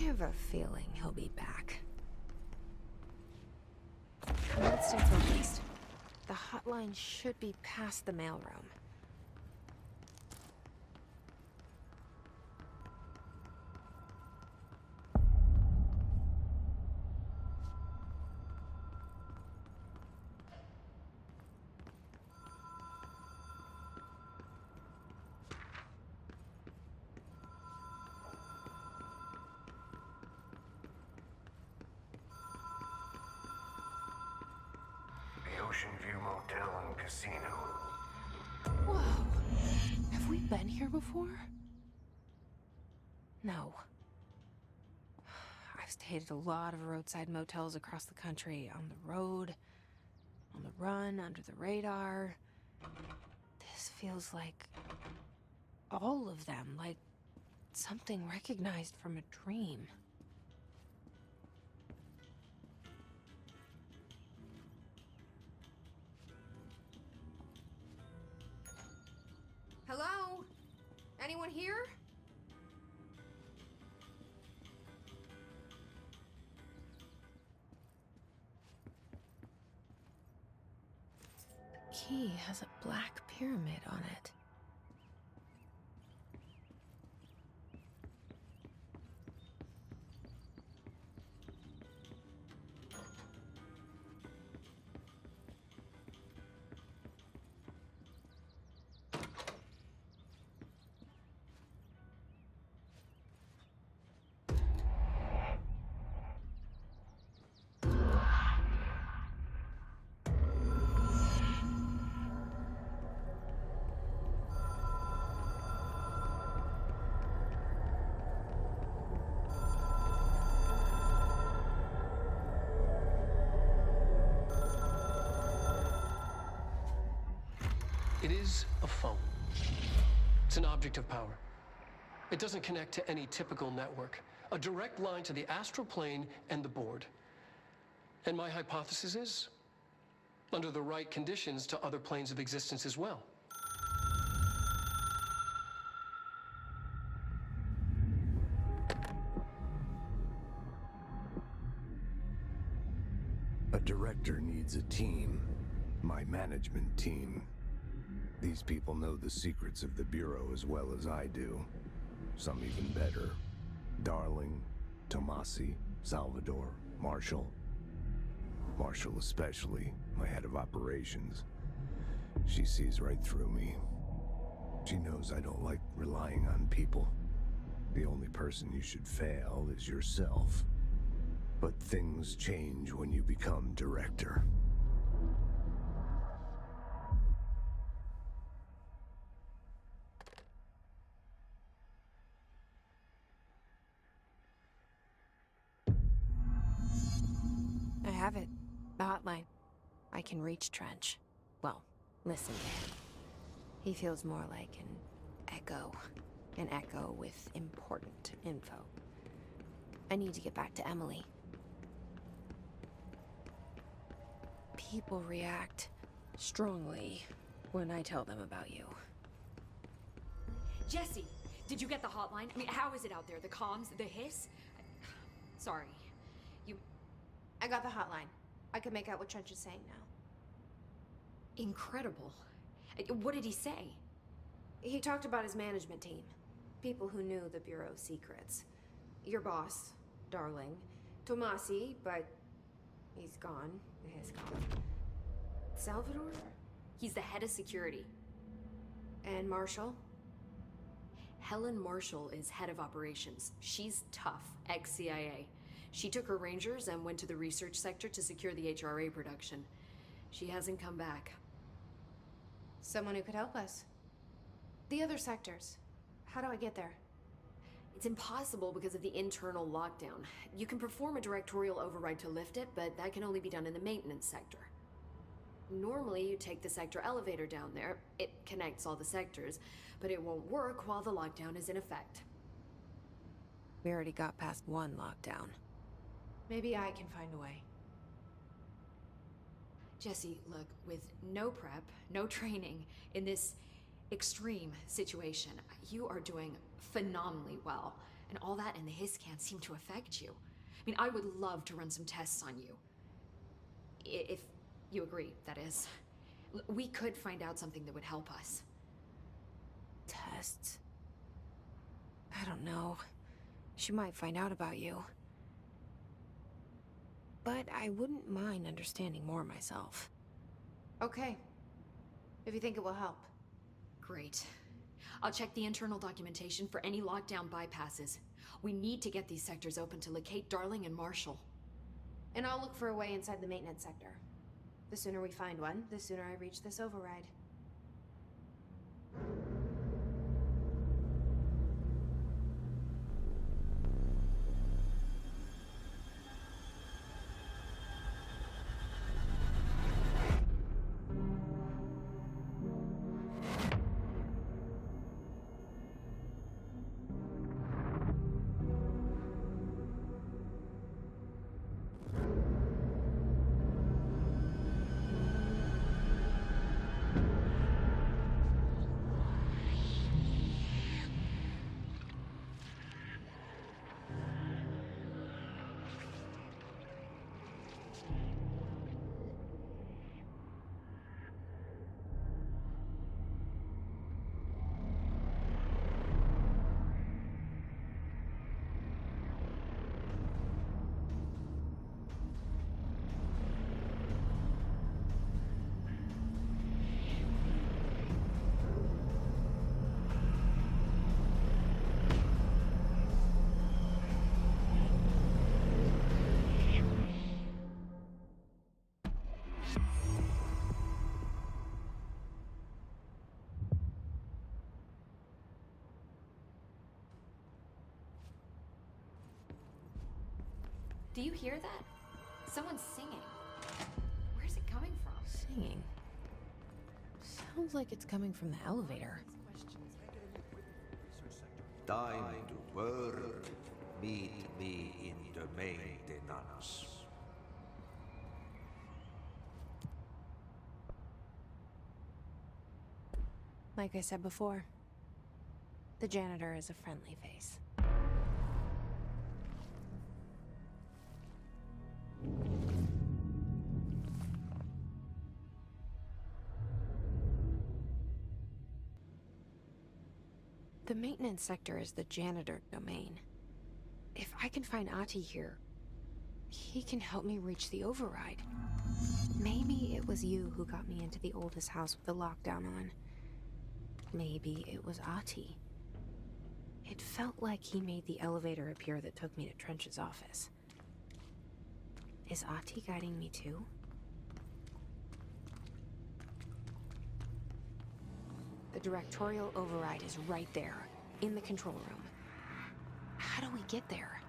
have a feeling he'll be back. Let's stay focused. The hotline should be past the mailroom. Ocean View Motel and Casino. Whoa. Have we been here before? No. I've stayed at a lot of roadside motels across the country, on the road, on the run, under the radar. This feels like all of them, like something recognized from a dream. Hello? Anyone here? The key has a black pyramid on it. It is a phone. It's an object of power. It doesn't connect to any typical network. A direct line to the astral plane and the board. And my hypothesis is, under the right conditions, to other planes of existence as well. A director needs a team. My management team. These people know the secrets of the Bureau as well as I do. Some even better. Darling, Tomasi, Salvador, Marshall. Marshall especially, my head of operations. She sees right through me. She knows I don't like relying on people. The only person you should fail is yourself. But things change when you become director. I have it. The hotline. I can reach Trench. Well, listen to him. He feels more like an echo. An echo with important info. I need to get back to Emily. People react strongly when I tell them about you. Jesse, did you get the hotline? I mean, how is it out there? The comms, the hiss? Sorry. I got the hotline. I can make out what Trench is saying now. Incredible. What did he say? He talked about his management team. People who knew the Bureau's secrets. Your boss, Darling. Tomasi, but he's gone. He's gone. Salvador? He's the head of security. And Marshall? Helen Marshall is head of operations. She's tough, ex-CIA. She took her Rangers and went to the research sector to secure the HRA production. She hasn't come back. Someone who could help us. The other sectors. How do I get there? It's impossible because of the internal lockdown. You can perform a directorial override to lift it, but that can only be done in the maintenance sector. Normally, you take the sector elevator down there. It connects all the sectors, but it won't work while the lockdown is in effect. We already got past one lockdown. Maybe I can find a way. Jesse, look, with no prep, no training, in this extreme situation, you are doing phenomenally well. And all that and the hiss can't seem to affect you. I mean, I would love to run some tests on you. If you agree, that is. We could find out something that would help us. Tests? I don't know. She might find out about you. But I wouldn't mind understanding more myself. Okay. If you think it will help. Great. I'll check the internal documentation for any lockdown bypasses. We need to get these sectors open to locate Darling and Marshall. And I'll look for a way inside the maintenance sector. The sooner we find one, the sooner I reach this override. Do you hear that? Someone's singing. Where's it coming from? Singing? Sounds like it's coming from the elevator. Time to work. Meet me in the maintenance. Like I said before, the janitor is a friendly face. The maintenance sector is the janitor domain. If I can find Ahti here, he can help me reach the override. Maybe it was you who got me into the oldest house with the lockdown on. Maybe it was Ahti. It felt like he made the elevator appear that took me to Trench's office. Is Ahti guiding me too? The directorial override is right there, in the control room. How do we get there?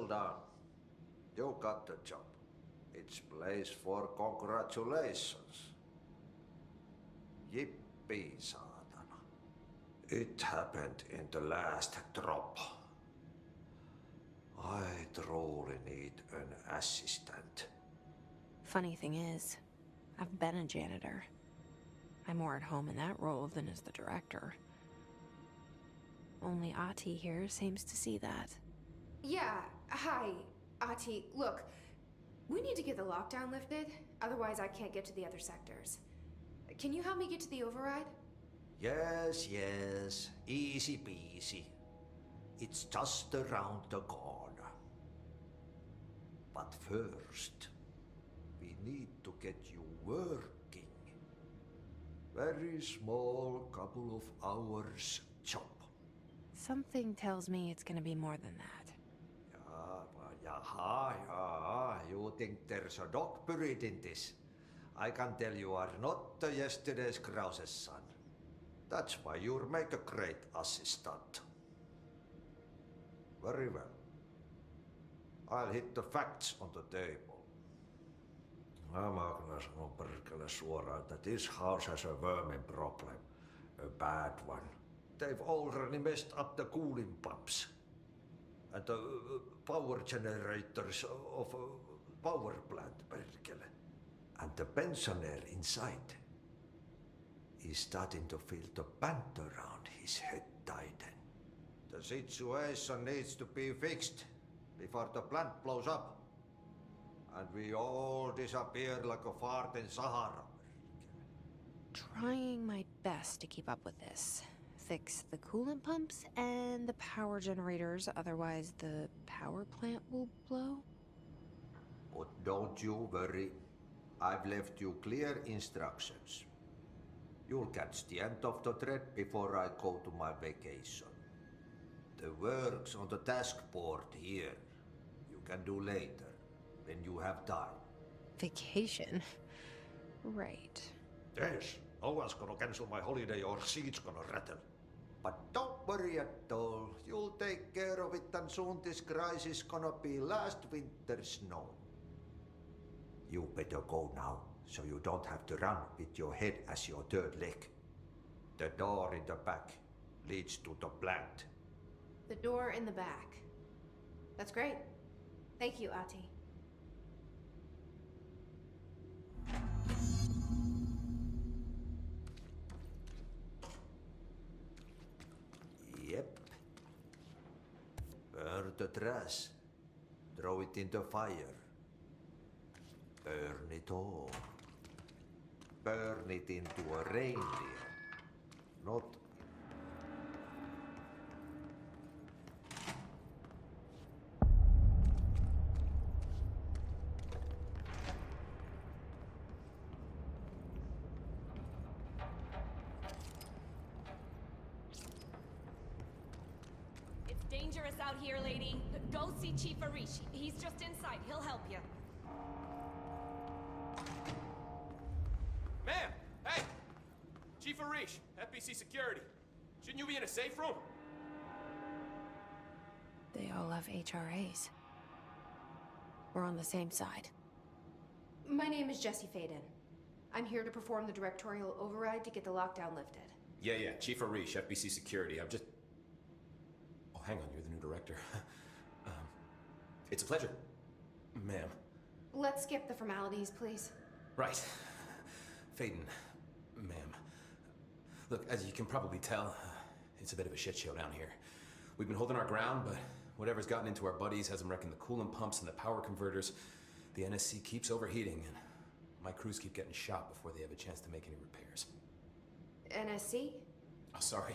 Well done. You got the job. It's place for congratulations. Yippee, saatana. It happened in the last drop. I truly need an assistant. Funny thing is, I've been a janitor. I'm more at home in that role than as the director. Only Ati here seems to see that. Yeah, hi, Ati. Look, we need to get the lockdown lifted, otherwise I can't get to the other sectors. Can you help me get to the override? Yes, yes. Easy peasy. It's just around the corner. But first, we need to get you working. Very small, couple of hours job. Something tells me it's gonna be more than that. Yeah. You think there's a dog buried in this? I can tell you are not the yesterday's Krause's son. That's why you'll make a great assistant. Very well. I'll hit the facts on the table. Mä kyllä sanon perkele suoraan, that this house has a vermin problem. A bad one. They've already messed up the cooling pumps. And the power generators of a power plant, perkele. And the pensioner inside is starting to feel the band around his head tighten. The situation needs to be fixed before the plant blows up. And we all disappear like a fart in Sahara. Trying my best to keep up with this. Fix the coolant pumps and the power generators, otherwise the power plant will blow? But don't you worry. I've left you clear instructions. You'll catch the end of the thread before I go to my vacation. The work's on the task board here. You can do later, when you have time. Vacation? Right. Yes, no one's gonna cancel my holiday or seat's gonna rattle. But don't worry at all. You'll take care of it and soon this crisis gonna be last winter's snow. You better go now, so you don't have to run with your head as your third leg. The door in the back leads to the plant. The door in the back. That's great. Thank you, Ati. Yep. Burn the trash. Throw it in the fire. Burn it all. Burn it into a reindeer. Not... It's dangerous out here, lady. Go see Chief Arish. He's just inside. He'll help you. Ma'am! Hey! Chief Arish, FBC Security. Shouldn't you be in a safe room? They all have HRAs. We're on the same side. My name is Jesse Faden. I'm here to perform the directorial override to get the lockdown lifted. Yeah, Chief Arish, FBC Security. I'm just... Oh, hang on, you're the new director. It's a pleasure, ma'am. Let's skip the formalities, please. Right. Faden, ma'am. Look, as you can probably tell, it's a bit of a shit show down here. We've been holding our ground, but whatever's gotten into our buddies has them wrecking the coolant pumps and the power converters. The NSC keeps overheating, and my crews keep getting shot before they have a chance to make any repairs. NSC? Oh, sorry.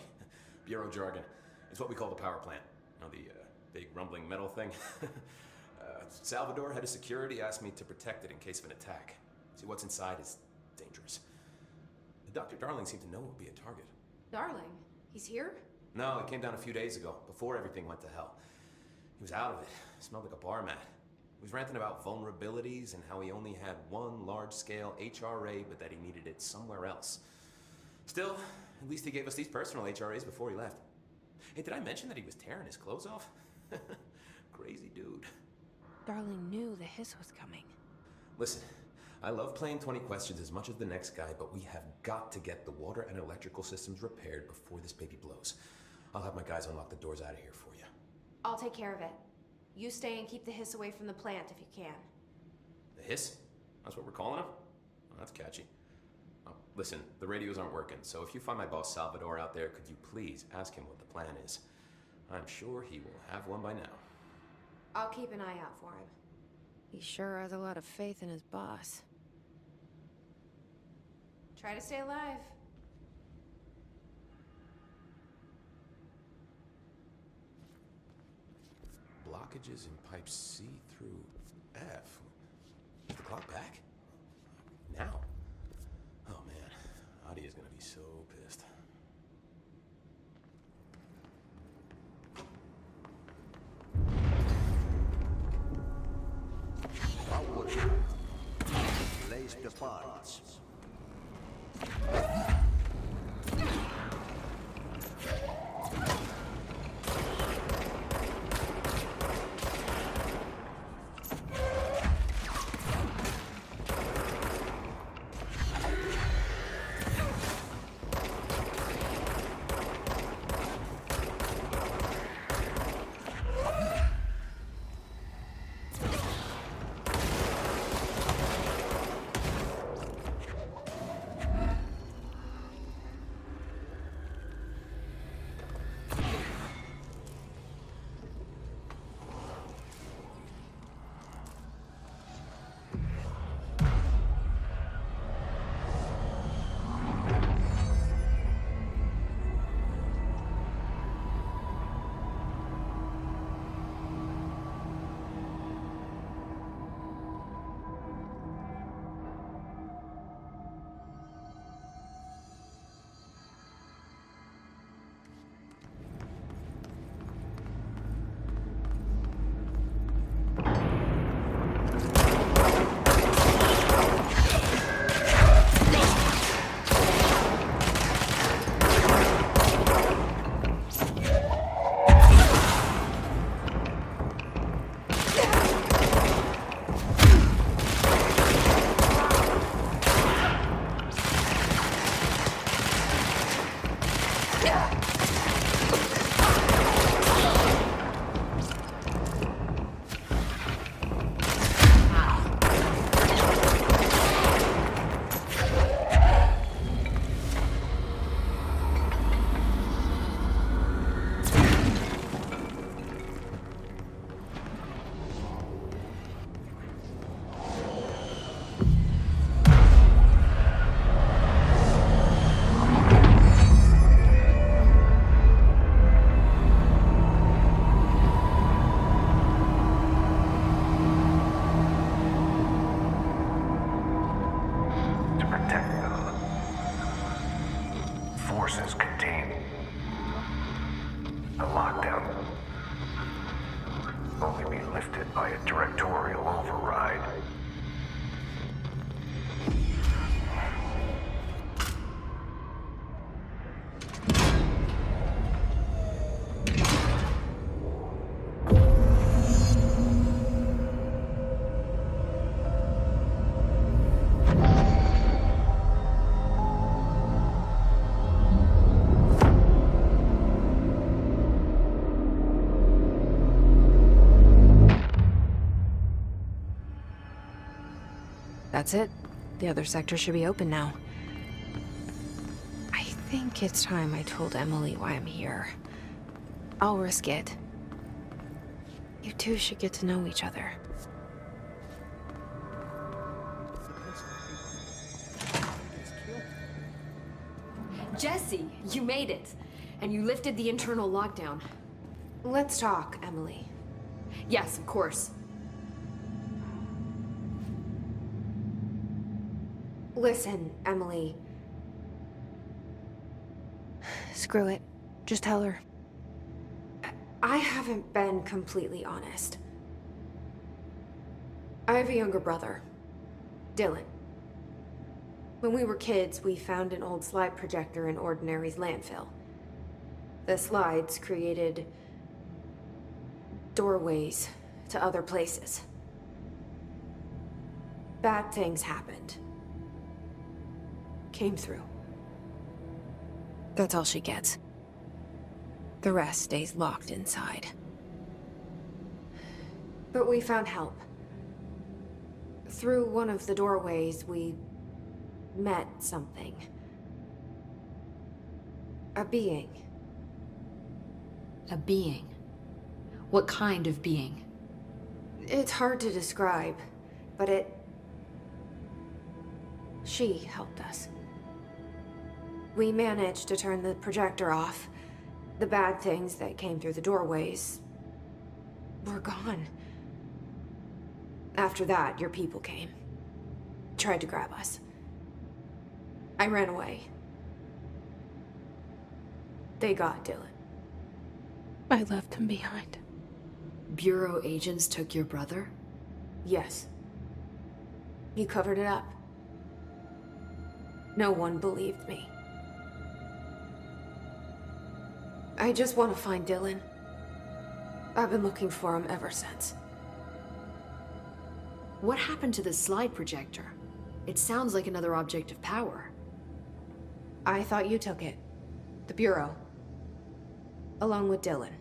Bureau jargon. It's what we call the power plant. You know, the big rumbling metal thing? Salvador, head of security, asked me to protect it in case of an attack. See, what's inside is dangerous. Dr. Darling seemed to know it would be a target. Darling, he's here? No, he came down a few days ago, before everything went to hell. He was out of it. Smelled like a bar mat. He was ranting about vulnerabilities and how he only had one large-scale HRA, but that he needed it somewhere else. Still, at least he gave us these personal HRAs before he left. Hey, did I mention that he was tearing his clothes off? Crazy dude. Darling knew the hiss was coming. Listen, I love playing 20 questions as much as the next guy, but we have got to get the water and electrical systems repaired before this baby blows. I'll have my guys unlock the doors out of here for you. I'll take care of it. You stay and keep the hiss away from the plant if you can. The hiss? That's what we're calling him? Oh, that's catchy. Oh, listen, the radios aren't working, so if you find my boss Salvador out there, could you please ask him what the plan is? I'm sure he will have one by now. I'll keep an eye out for him. He sure has a lot of faith in his boss. Try to stay alive. Blockages in pipes C through F. Is the clock back? Now? Oh man, Adi is gonna be so pissed. Forward. Place the parts. Forces contain the lockdown. Only be lifted by a directorial override. That's it. The other sector should be open now. I think it's time I told Emily why I'm here. I'll risk it. You two should get to know each other. Jesse, you made it. And you lifted the internal lockdown. Let's talk, Emily. Yes, of course. Listen, Emily. Screw it. Just tell her. I haven't been completely honest. I have a younger brother, Dylan. When we were kids, we found an old slide projector in Ordinary's landfill. The slides created doorways to other places. bad things happened. Came through. That's all she gets. The rest stays locked inside. But we found help. Through one of the doorways, we met something. A being. A being? What kind of being? It's hard to describe, but she helped us. We managed to turn the projector off. The bad things that came through the doorways were gone. After that, your people came. Tried to grab us. I ran away. They got Dylan. I left him behind. Bureau agents took your brother? Yes. You covered it up. No one believed me. I just want to find Dylan. I've been looking for him ever since. What happened to the slide projector? It sounds like another object of power. I thought you took it. The Bureau. Along with Dylan.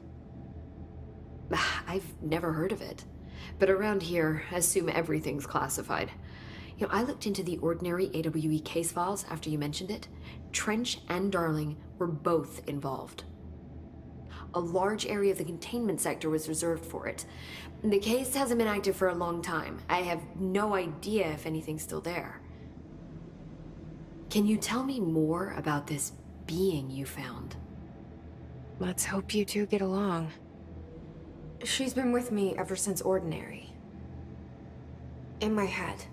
I've never heard of it. But around here, assume everything's classified. You know, I looked into the ordinary AWE case files after you mentioned it. Trench and Darling were both involved. A large area of the containment sector was reserved for it. The case hasn't been active for a long time. I have no idea if anything's still there. Can you tell me more about this being you found? Let's hope you two get along. She's been with me ever since Ordinary. In my head.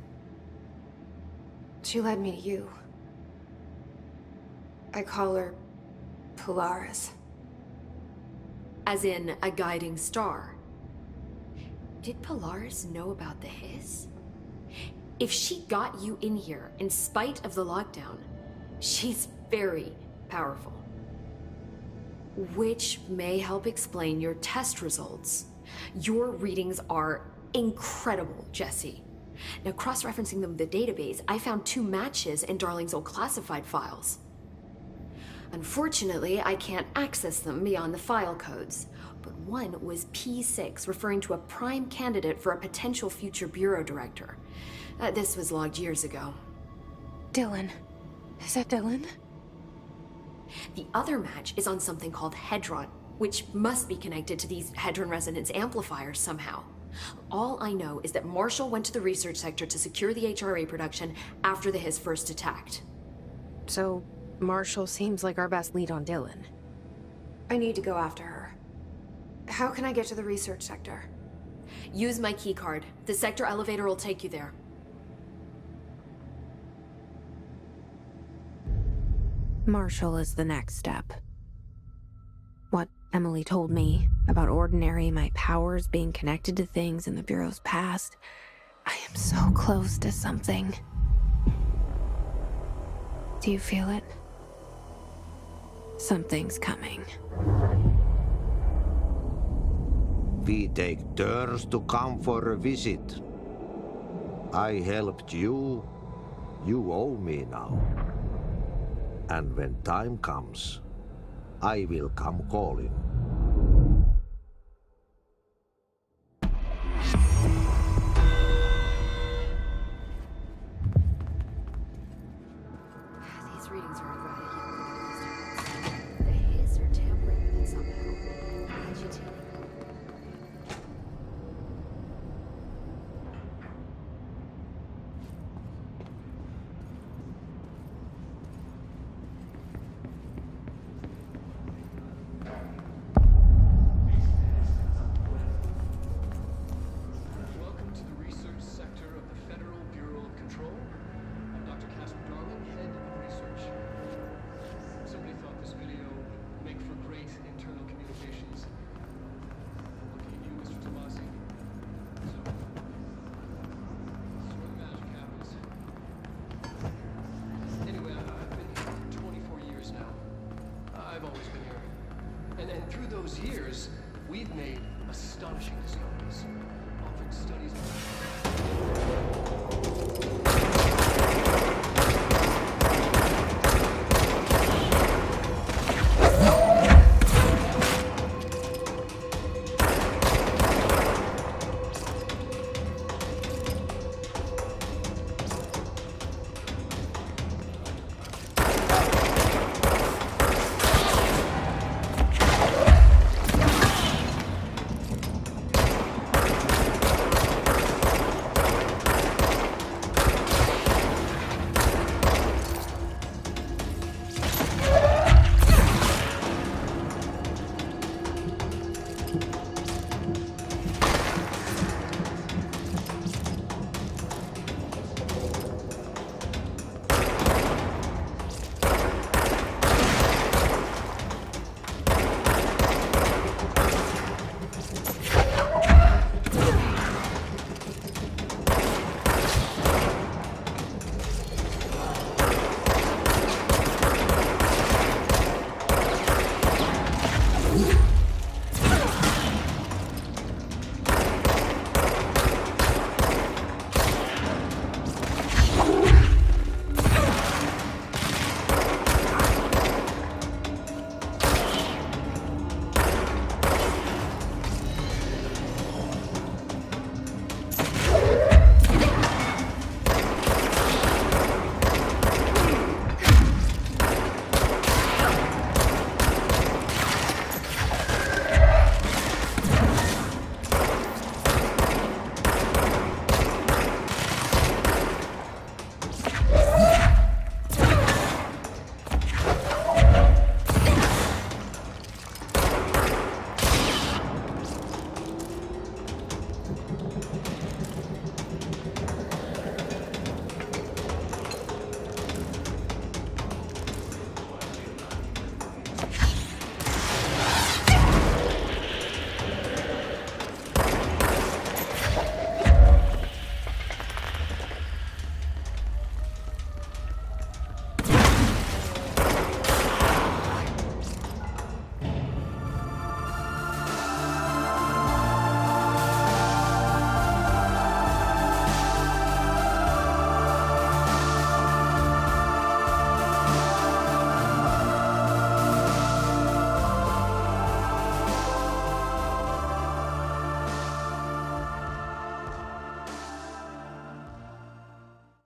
She led me to you. I call her Polaris. As in a guiding star. Did Polaris know about the hiss? If she got you in here in spite of the lockdown, she's very powerful. Which may help explain your test results. Your readings are incredible, Jesse. Now, cross-referencing them with the database, I found 2 matches in Darling's old classified files. Unfortunately, I can't access them beyond the file codes, but one was P6, referring to a prime candidate for a potential future bureau director. This was logged years ago. Dylan. Is that Dylan? The other match is on something called Hedron, which must be connected to these Hedron resonance amplifiers somehow. All I know is that Marshall went to the research sector to secure the HRA production after the hiss first attacked. So, Marshall seems like our best lead on Dylan. I need to go after her. How can I get to the research sector? Use my keycard. The sector elevator will take you there. Marshall is the next step. What Emily told me about Ordinary, my powers being connected to things in the Bureau's past. I am so close to something. Do you feel it? Something's coming. We take turns to come for a visit. I helped you. You owe me now. And when time comes, I will come calling. These readings are erratic even with the hiss or tampering with it somehow. Agitating. Welcome to the research sector of the Federal Bureau of Control. I'm Dr. Casper Darling, head of research. Somebody thought this video would make for great internal communications. Looking at you, Mr. Tomasi. So, this is where the magic happens. Anyway, I've been here for 24 years now. I've always been here. And through those years, we've made astonishing discoveries, offering studies